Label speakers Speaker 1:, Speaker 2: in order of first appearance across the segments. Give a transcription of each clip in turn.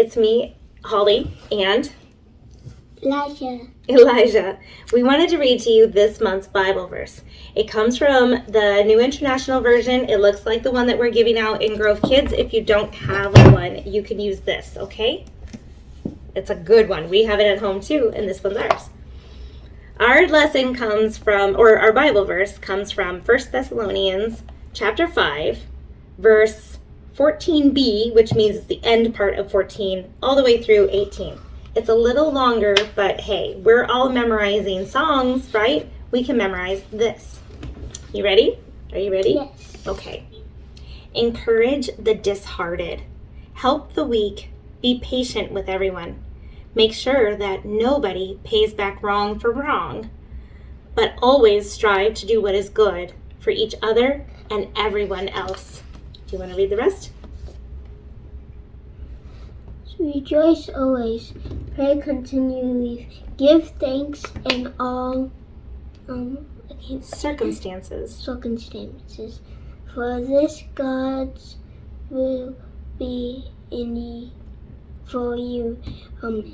Speaker 1: It's me, Holly, and
Speaker 2: Elijah.
Speaker 1: We wanted to read to you this month's Bible verse. It comes from the New International Version. It looks like the one that we're giving out in Grove Kids. If you don't have one, you can use this, okay? It's a good one. We have it at home too, and this one's ours. Our lesson comes from, or our Bible verse comes from 1 Thessalonians chapter 5, verse 14b, which means it's the end part of 14, all the way through 18. It's a little longer, but hey, we're all memorizing songs, right? We can memorize this. You ready? Are you ready?
Speaker 2: Yes.
Speaker 1: Okay. Encourage the disheartened. Help the weak. Be patient with everyone. Make sure that nobody pays back wrong for wrong, but always strive to do what is good for each other and everyone else. Do you want to read the rest?
Speaker 2: Rejoice always, pray continually, give thanks in all
Speaker 1: Circumstances.
Speaker 2: For this God's will be for you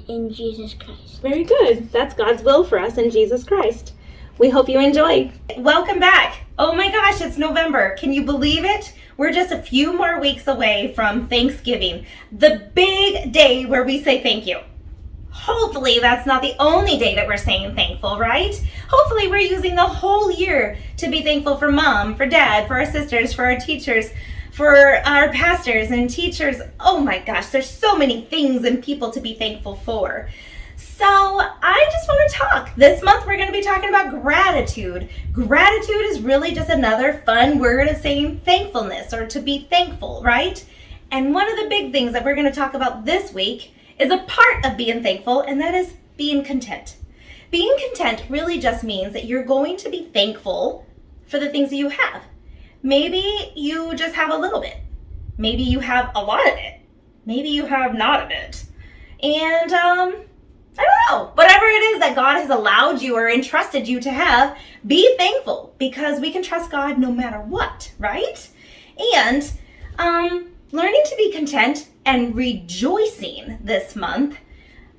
Speaker 2: in Jesus Christ.
Speaker 1: Very good. That's God's will for us in Jesus Christ. We hope you enjoy. Welcome back. Oh my gosh, it's November. Can you believe it? We're just a few more weeks away from Thanksgiving, the big day where we say thank you. Hopefully that's not the only day that we're saying thankful, right? Hopefully we're using the whole year to be thankful for Mom, for Dad, for our sisters, for our teachers, for our pastors and teachers. Oh my gosh, there's so many things and people to be thankful for. So I just want to talk. This month we're going to be talking about gratitude. Gratitude is really just another fun word of saying thankfulness or to be thankful, right? And one of the big things that we're going to talk about this week is a part of being thankful, and that is being content. Being content really just means that you're going to be thankful for the things that you have. Maybe you just have a little bit. Maybe you have a lot of it. Maybe you have not a bit. And I don't know, whatever it is that God has allowed you or entrusted you to have, be thankful, because we can trust God no matter what, right? And learning to be content and rejoicing this month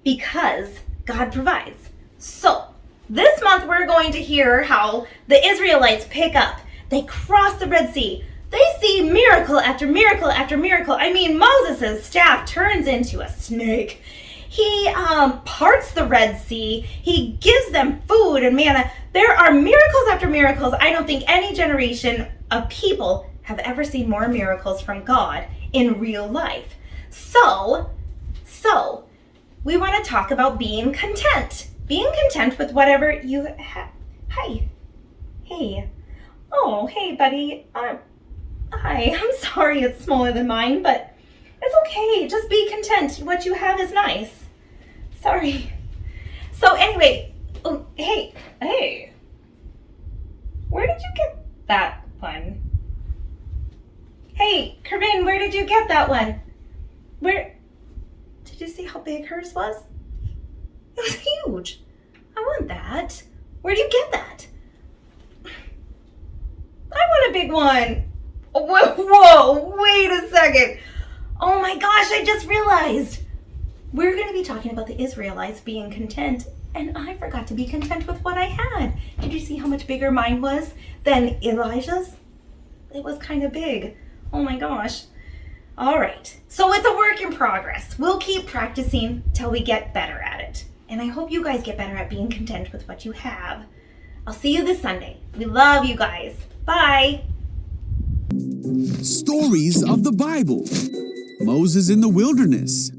Speaker 1: because God provides. So this month we're going to hear how the Israelites pick up. They cross the Red Sea. They see miracle after miracle after miracle. I mean, Moses' staff turns into a snake. He parts the Red Sea. He gives them food and manna. There are miracles after miracles. I don't think any generation of people have ever seen more miracles from God in real life. So we want to talk about being content. Being content with whatever you have. Hi. Hey. Oh, hey, buddy. Hi. I'm sorry it's smaller than mine, but it's okay. Just be content. What you have is nice. Sorry. So anyway, oh, hey. Where did you get that one? Hey, Corinne, where did you get that one? Where? Did you see how big hers was? It was huge. I want that. Where do you get that? I want a big one. Whoa, wait a second. Oh my gosh, I just realized. We're going to be talking about the Israelites being content, and I forgot to be content with what I had. Did you see how much bigger mine was than Elijah's? It was kind of big. Oh my gosh. All right, so it's a work in progress. We'll keep practicing till we get better at it. And I hope you guys get better at being content with what you have. I'll see you this Sunday. We love you guys. Bye.
Speaker 3: Stories of the Bible. Moses in the wilderness.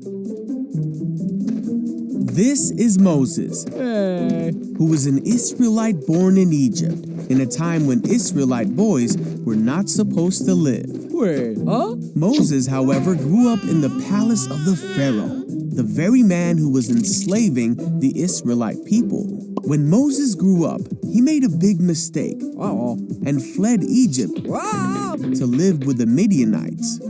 Speaker 3: This is Moses, who was an Israelite born in Egypt, in a time when Israelite boys were not supposed to live.
Speaker 4: Wait, huh?
Speaker 3: Moses, however, grew up in the palace of the Pharaoh, the very man who was enslaving the Israelite people. When Moses grew up, he made a big mistake and fled Egypt to live with the Midianites.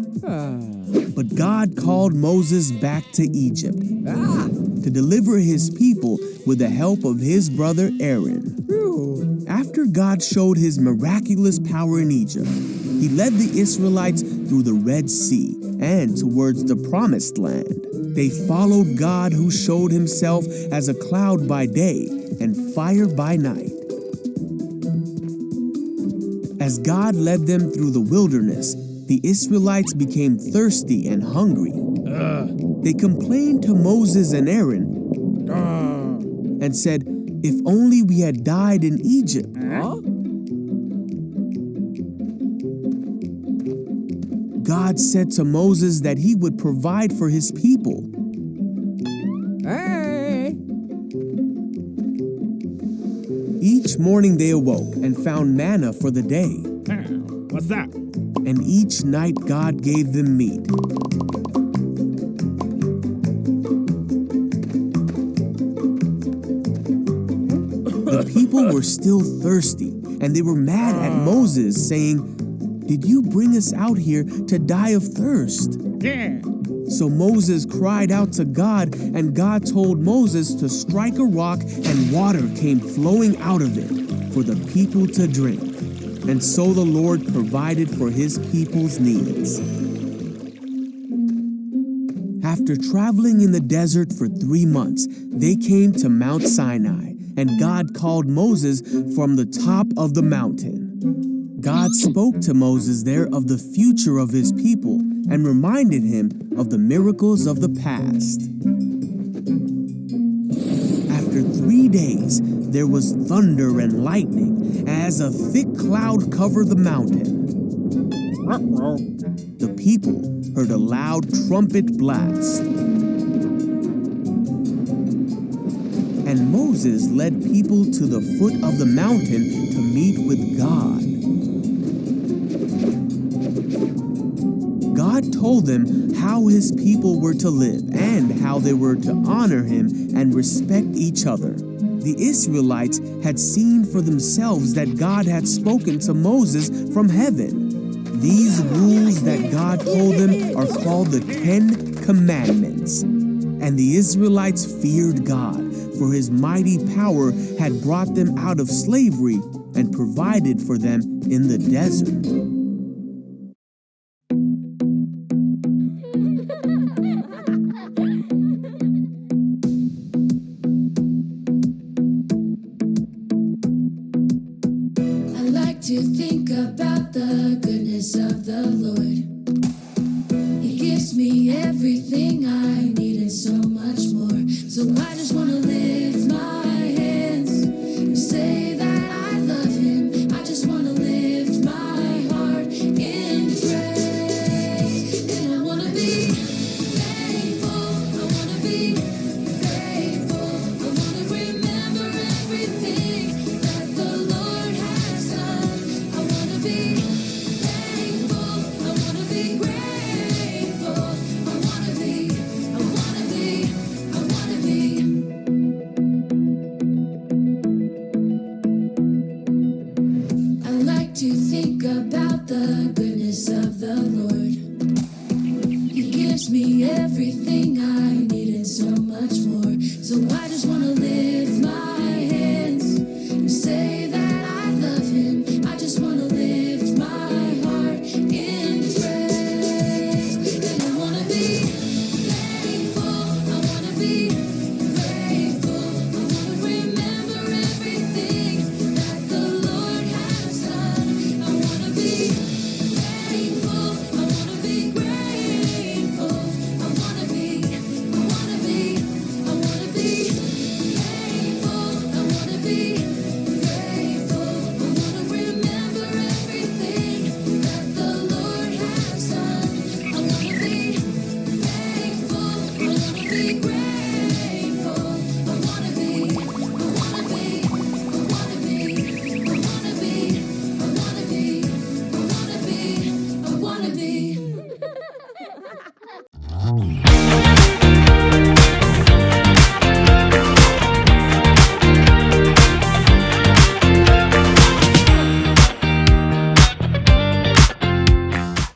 Speaker 3: But God called Moses back to Egypt to deliver his people with the help of his brother Aaron. After God showed his miraculous power in Egypt, he led the Israelites through the Red Sea and towards the Promised Land. They followed God, who showed himself as a cloud by day and fire by night. As God led them through the wilderness, the Israelites became thirsty and hungry. They complained to Moses and Aaron and said, "If only we had died in Egypt." God said to Moses that he would provide for his people. Each morning they awoke and found manna for the day.
Speaker 4: What's that?
Speaker 3: And each night God gave them meat. The people were still thirsty, and they were mad at Moses, saying, "Did you bring us out here to die of thirst?"
Speaker 4: Yeah.
Speaker 3: So Moses cried out to God, and God told Moses to strike a rock, and water came flowing out of it for the people to drink. And so the Lord provided for his people's needs. After traveling in the desert for 3 months, they came to Mount Sinai, and God called Moses from the top of the mountain. God spoke to Moses there of the future of his people and reminded him of the miracles of the past. After 3 days, there was thunder and lightning as a thick cloud covered the mountain. The people heard a loud trumpet blast. And Moses led people to the foot of the mountain to meet with God. God told them how his people were to live and how they were to honor him and respect each other. The Israelites had seen for themselves that God had spoken to Moses from heaven. These rules that God told them are called the 10 Commandments. And the Israelites feared God, for his mighty power had brought them out of slavery and provided for them in the desert.
Speaker 5: To think about the goodness of the Lord. He gives me everything I need and so much more. So I just want to lift my hands and say that I love him. I just want to lift my heart in praise. And I want to be thankful. I want to be grateful. I want to remember everything that the Lord has done. I want to be thankful. I want to be grateful. I want to be. I like to think about the goodness of the Lord. He gives me everything I need and so much more. So I just want to live